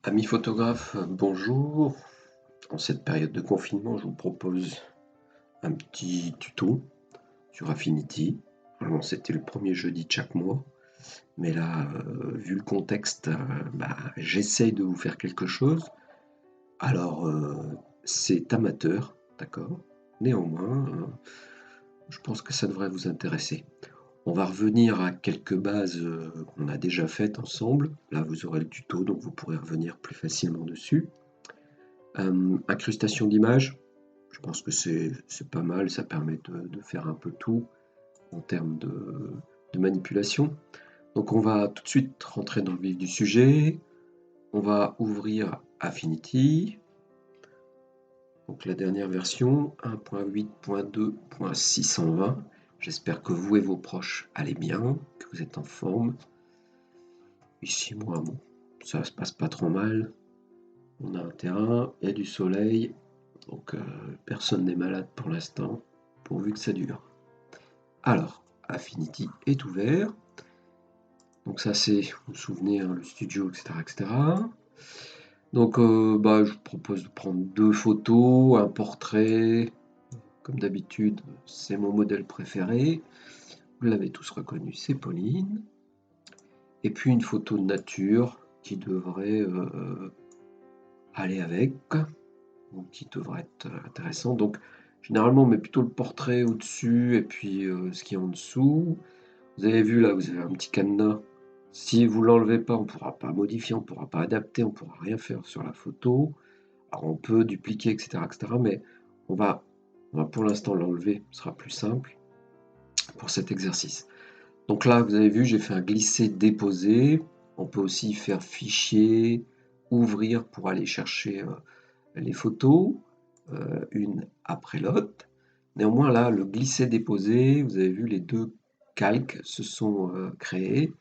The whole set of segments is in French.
Amis photographes, bonjour. En cette période de confinement, je vous propose un petit tuto sur Affinity. Alors, c'était le premier jeudi de chaque mois, mais là, vu le contexte, j'essaye de vous faire quelque chose. Alors, c'est amateur, d'accord? Néanmoins, je pense que ça devrait vous intéresser. On va revenir à quelques bases qu'on a déjà faites ensemble. Là, vous aurez le tuto, donc vous pourrez revenir plus facilement dessus. Incrustation d'images, je pense que c'est pas mal, ça permet de faire un peu tout en termes de manipulation. Donc on va tout de suite rentrer dans le vif du sujet. On va ouvrir Affinity, donc la dernière version 1.8.2.620. J'espère que vous et vos proches allez bien, que vous êtes en forme. Ici, moi, bon, ça se passe pas trop mal. On a un terrain, il y a du soleil, donc personne n'est malade pour l'instant, pourvu que ça dure. Alors, Affinity est ouvert. Donc ça c'est, vous vous souvenez, hein, le studio, etc., etc. Donc je vous propose de prendre deux photos, un portrait. Comme d'habitude, c'est mon modèle préféré. Vous l'avez tous reconnu, c'est Pauline. Et puis une photo de nature qui devrait aller avec, ou qui devrait être intéressant. Donc généralement on met plutôt le portrait au-dessus et puis ce qui est en dessous. Vous avez vu là, vous avez un petit cadenas. Si vous l'enlevez pas, on ne pourra pas modifier, on ne pourra pas adapter, on ne pourra rien faire sur la photo. Alors on peut dupliquer, etc., mais on va, on va pour l'instant l'enlever, ce sera plus simple pour cet exercice. Donc là, vous avez vu, j'ai fait un glisser-déposer. On peut aussi faire fichier, ouvrir pour aller chercher les photos, une après l'autre. Néanmoins, là, le glisser-déposer, vous avez vu, les deux calques se sont créés.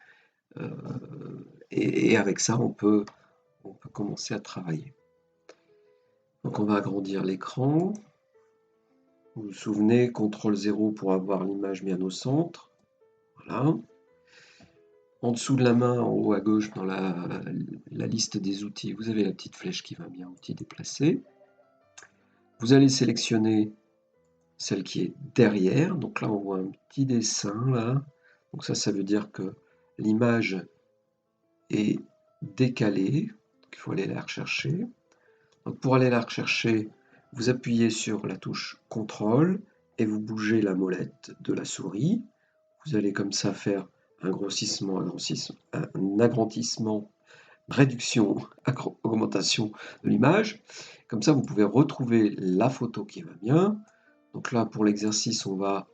euh, et avec ça, on peut commencer à travailler. Donc, on va agrandir l'écran. Vous vous souvenez, CTRL 0 pour avoir l'image bien au centre. Voilà. En dessous de la main, en haut à gauche, dans la liste des outils, vous avez la petite flèche qui va bien, outils déplacés. Vous allez sélectionner celle qui est derrière. Donc là, on voit un petit dessin là. Donc ça veut dire que l'image est décalée. Donc il faut aller la rechercher. Donc pour aller la rechercher, vous appuyez sur la touche CTRL et vous bougez la molette de la souris. Vous allez comme ça faire un grossissement, un agrandissement, réduction, augmentation de l'image. Comme ça, vous pouvez retrouver la photo qui va bien. Donc là, pour l'exercice, on va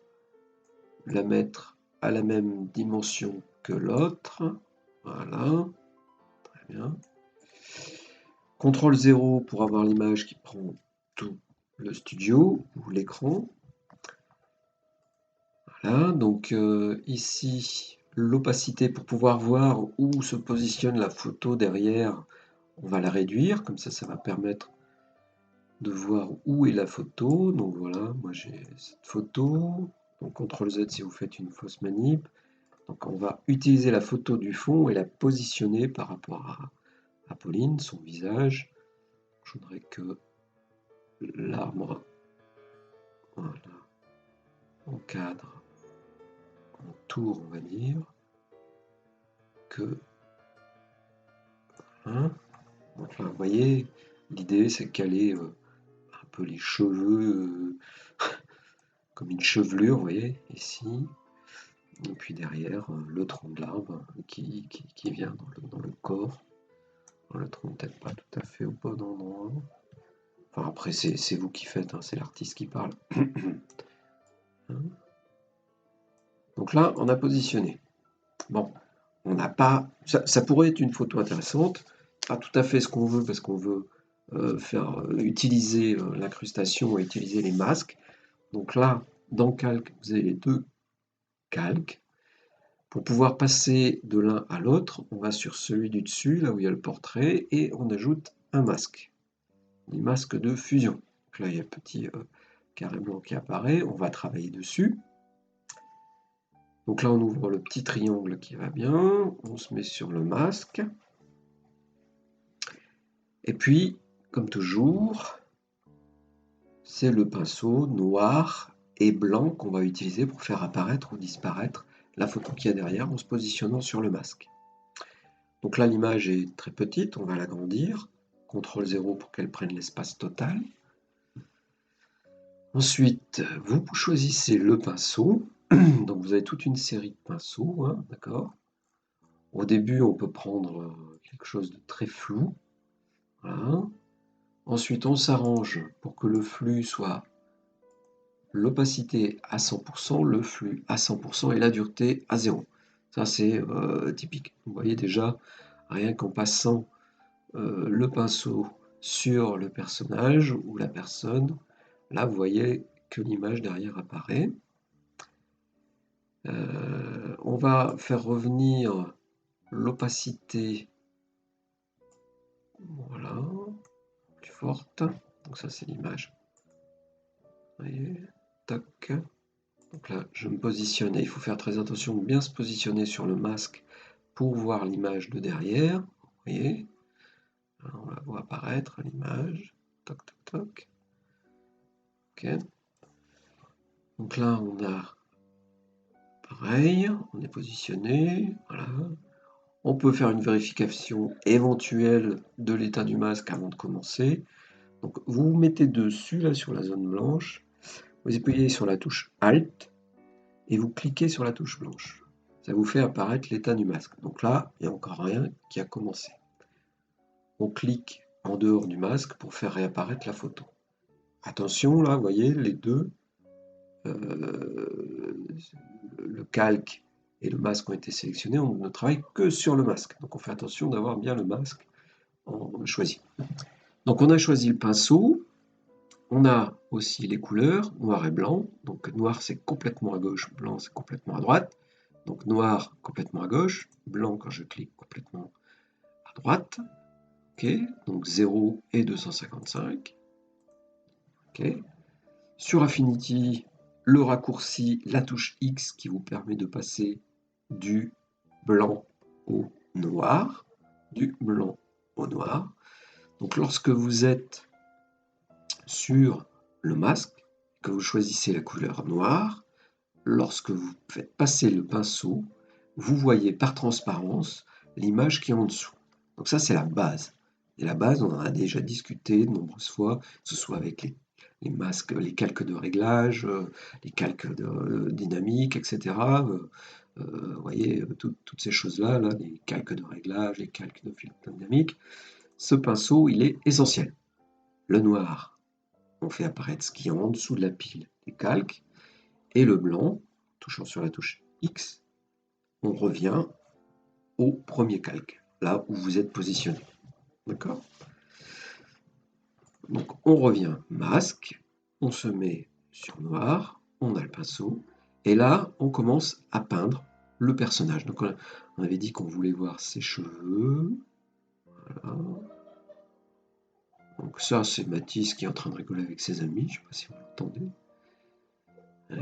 la mettre à la même dimension que l'autre. Voilà, très bien. CTRL 0 pour avoir l'image qui prend tout le studio ou l'écran. Voilà, donc ici, l'opacité pour pouvoir voir où se positionne la photo derrière, on va la réduire, comme ça va permettre de voir où est la photo. Donc voilà, moi j'ai cette photo. Donc CTRL Z si vous faites une fausse manip. Donc on va utiliser la photo du fond et la positionner par rapport à Pauline, son visage. Je voudrais que l'arbre, voilà, en cadre, en tour, on va dire, que, hein, donc là, vous voyez, l'idée c'est de caler un peu les cheveux, comme une chevelure, vous voyez, ici, et puis derrière, le tronc de l'arbre qui vient dans le corps. Le tronc peut-être pas tout à fait au bon endroit. Enfin après c'est vous qui faites, hein, c'est l'artiste qui parle. Hein. Donc là, on a positionné. Bon, on n'a pas. Ça pourrait être une photo intéressante, pas tout à fait ce qu'on veut parce qu'on veut faire utiliser l'incrustation et utiliser les masques. Donc là, dans Calque, vous avez les deux calques. Pour pouvoir passer de l'un à l'autre, on va sur celui du dessus, là où il y a le portrait, et on ajoute un masque, un masque de fusion. Donc là, il y a le petit carré blanc qui apparaît, on va travailler dessus. Donc là, on ouvre le petit triangle qui va bien, on se met sur le masque. Et puis, comme toujours, c'est le pinceau noir et blanc qu'on va utiliser pour faire apparaître ou disparaître la photo qu'il y a derrière en se positionnant sur le masque. Donc là, l'image est très petite, on va l'agrandir. CTRL 0 pour qu'elle prenne l'espace total. Ensuite, vous choisissez le pinceau. Donc vous avez toute une série de pinceaux, hein, d'accord? Au début, on peut prendre quelque chose de très flou. Voilà. Ensuite, on s'arrange pour que le flux soit l'opacité à 100%, le flux à 100% et la dureté à 0. Ça, c'est typique. Vous voyez déjà, rien qu'en passant le pinceau sur le personnage ou la personne, là, vous voyez que l'image derrière apparaît. On va faire revenir l'opacité, voilà, plus forte. Donc ça, c'est l'image. Vous voyez, tac. Donc là, je me positionne et il faut faire très attention de bien se positionner sur le masque pour voir l'image de derrière. Vous voyez, alors, on la voit apparaître l'image. Toc, toc, toc. Ok. Donc là, on a pareil, on est positionné. Voilà. On peut faire une vérification éventuelle de l'état du masque avant de commencer. Donc vous vous mettez dessus, là, sur la zone blanche. Vous appuyez sur la touche Alt et vous cliquez sur la touche blanche. Ça vous fait apparaître l'état du masque. Donc là, il n'y a encore rien qui a commencé. On clique en dehors du masque pour faire réapparaître la photo. Attention, là, vous voyez, les deux, le calque et le masque ont été sélectionnés. On ne travaille que sur le masque. Donc on fait attention d'avoir bien le masque choisi. Donc on a choisi le pinceau. On a aussi les couleurs, noir et blanc. Donc noir, c'est complètement à gauche, blanc, c'est complètement à droite. Donc noir, complètement à gauche, blanc, quand je clique, complètement à droite. Ok, donc 0 et 255. Ok. Sur Affinity, le raccourci, la touche X qui vous permet de passer du blanc au noir. Du blanc au noir. Donc lorsque vous êtes sur le masque, que vous choisissez la couleur noire, lorsque vous faites passer le pinceau, vous voyez par transparence l'image qui est en dessous. Donc ça, c'est la base. Et la base, on en a déjà discuté de nombreuses fois, que ce soit avec les masques, les calques de réglage, les calques de dynamique, etc. Vous voyez, toutes ces choses-là, là, les calques de réglage, les calques de filtre dynamique. Ce pinceau, il est essentiel. Le noir, on fait apparaître ce qui est en dessous de la pile des calques, et le blanc, touchant sur la touche X, on revient au premier calque, là où vous êtes positionné. D'accord? Donc on revient masque, on se met sur noir, on a le pinceau, et là on commence à peindre le personnage. Donc on avait dit qu'on voulait voir ses cheveux. Voilà. Donc ça c'est Mathis qui est en train de rigoler avec ses amis, je ne sais pas si vous l'entendez.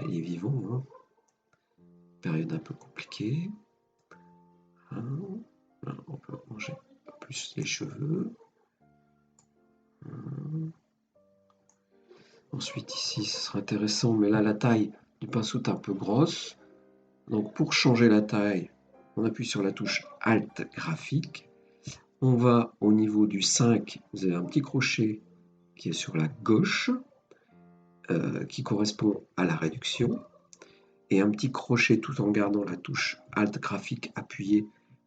Il est vivant, hein. Période un peu compliquée. Hein. Voilà, on peut ranger plus les cheveux. Ensuite ici, ce sera intéressant, mais là la taille du pinceau est un peu grosse. Donc pour changer la taille, on appuie sur la touche Alt graphique. On va au niveau du 5, vous avez un petit crochet qui est sur la gauche, qui correspond à la réduction. Et un petit crochet tout en gardant la touche Alt graphique appuyée.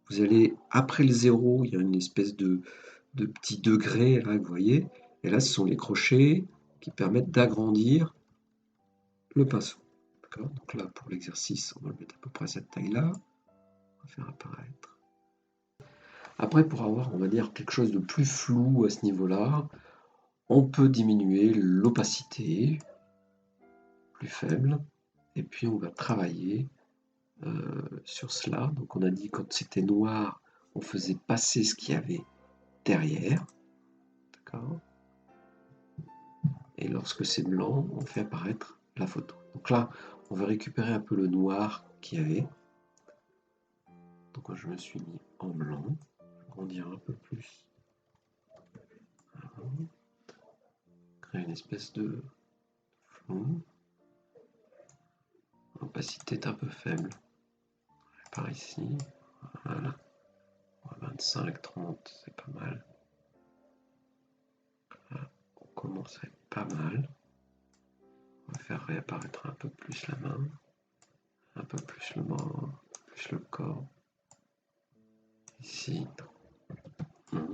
Vous allez, après le 0, il y a une espèce de petit degré, là, vous voyez. Et là, ce sont les crochets qui permettent d'agrandir le pinceau. Donc là, pour l'exercice, on va le mettre à peu près à cette taille-là. On va faire apparaître. Après, pour avoir, on va dire, quelque chose de plus flou à ce niveau-là, on peut diminuer l'opacité, plus faible, et puis on va travailler sur cela. Donc on a dit quand c'était noir, on faisait passer ce qu'il y avait derrière. D'accord. Et lorsque c'est blanc, on fait apparaître la photo. Donc là, on va récupérer un peu le noir qu'il y avait. Donc je me suis mis en blanc, je vais grandir un peu plus Créer une espèce de flou. L'opacité est un peu faible. Par ici. Voilà. 25, 30, c'est pas mal. Là, on commence à être pas mal. On va faire réapparaître un peu plus la main. Un peu plus le bras, plus le corps. Ici, non. On va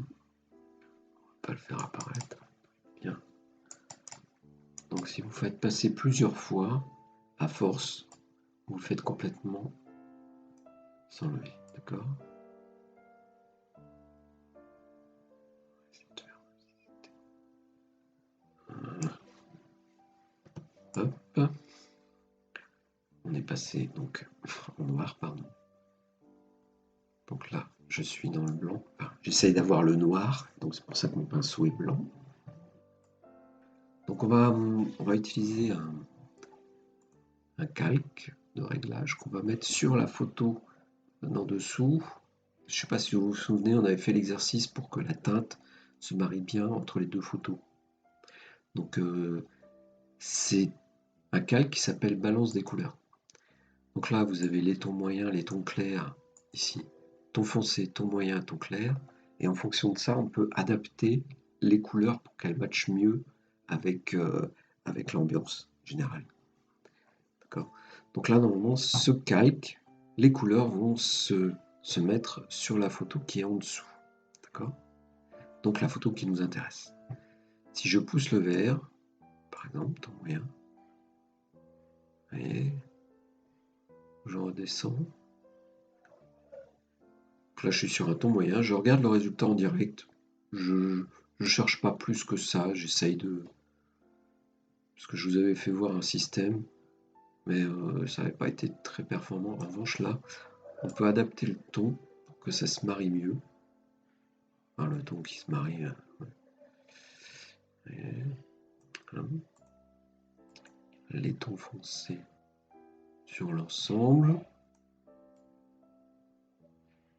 pas le faire apparaître. Bien. Donc si vous faites passer plusieurs fois, à force, vous le faites complètement s'enlever. D'accord? Hop. On est passé donc en noir, pardon. Donc là, je suis dans le blanc. Enfin, j'essaye d'avoir le noir, donc c'est pour ça que mon pinceau est blanc. Donc on va utiliser un calque de réglage qu'on va mettre sur la photo en dessous. Je ne sais pas si vous vous souvenez, on avait fait l'exercice pour que la teinte se marie bien entre les deux photos. Donc c'est un calque qui s'appelle balance des couleurs. Donc là, vous avez les tons moyens, les tons clairs, ici. Ton foncé, ton moyen, ton clair. Et en fonction de ça, on peut adapter les couleurs pour qu'elles matchent mieux avec, avec l'ambiance générale. D'accord? Donc là, normalement, ce calque, les couleurs vont se mettre sur la photo qui est en dessous. D'accord? Donc la photo qui nous intéresse. Si je pousse le vert, par exemple, ton moyen, et je redescends. Là, je suis sur un ton moyen, je regarde le résultat en direct. Je ne cherche pas plus que ça, j'essaye de... Parce que je vous avais fait voir un système, mais ça n'avait pas été très performant. En revanche, là, on peut adapter le ton pour que ça se marie mieux. Enfin, le ton qui se marie... les tons foncés sur l'ensemble.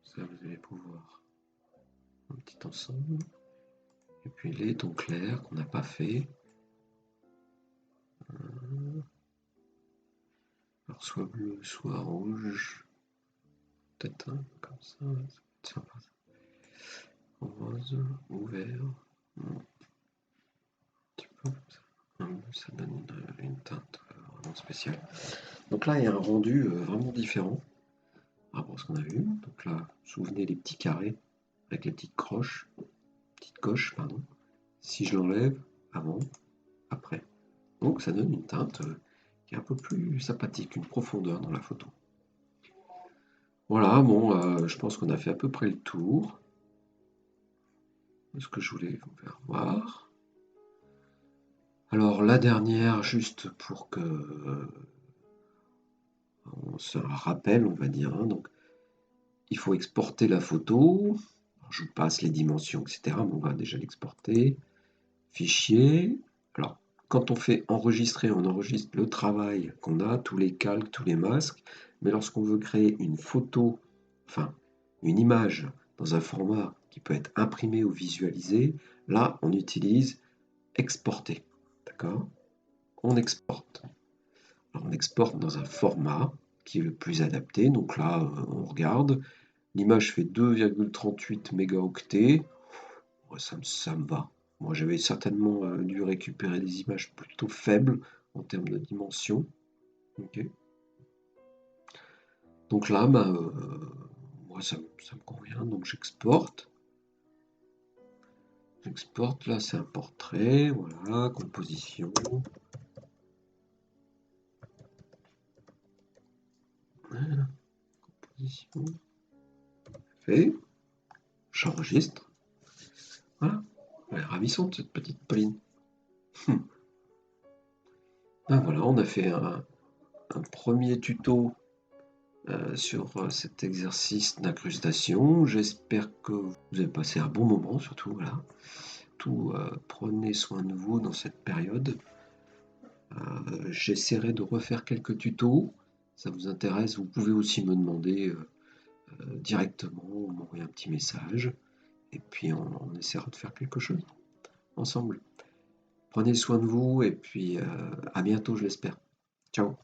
Ça, vous allez pouvoir un petit ensemble. Et puis les tons clairs qu'on n'a pas fait. Alors soit bleu, soit rouge. Peut-être un comme ça, ça peut être sympa. Rose ou vert. Un petit peu comme ça. Ça donne une teinte vraiment spéciale. Donc là, il y a un rendu vraiment différent par rapport à ce qu'on a vu. Donc là, souvenez les petits carrés avec les petites croches, petites coches, pardon. Si je l'enlève, avant, après. Donc ça donne une teinte qui est un peu plus sympathique, une profondeur dans la photo. Voilà, bon, je pense qu'on a fait à peu près le tour de ce que je voulais vous faire voir. Alors la dernière, juste pour que on se rappelle, on va dire, hein, donc il faut exporter la photo. Alors, je vous passe les dimensions, etc. Mais on va déjà l'exporter. Fichier. Alors, quand on fait enregistrer, on enregistre le travail qu'on a, tous les calques, tous les masques. Mais lorsqu'on veut créer une photo, enfin une image dans un format qui peut être imprimé ou visualisé, là, on utilise exporter. D'accord? On exporte. Alors, on exporte dans un format qui est le plus adapté. Donc là, on regarde. L'image fait 2,38 mégaoctets. Ça me va. Moi, j'avais certainement dû récupérer des images plutôt faibles en termes de dimension. Okay. Donc là, bah, moi, ça me convient. Donc j'exporte. J'exporte. Là, c'est un portrait. Voilà, composition. Voilà, composition. Fait. J'enregistre. Voilà. Elle est ravissante, cette petite Pauline. Ben voilà, on a fait un premier tuto sur cet exercice d'incrustation. J'espère que vous avez passé un bon moment, surtout. Voilà. Prenez soin de vous dans cette période. J'essaierai de refaire quelques tutos. Ça vous intéresse, vous pouvez aussi me demander directement, ou m'envoyer un petit message. Et puis on essaiera de faire quelque chose. ensemble. Prenez soin de vous et puis à bientôt, je l'espère. Ciao.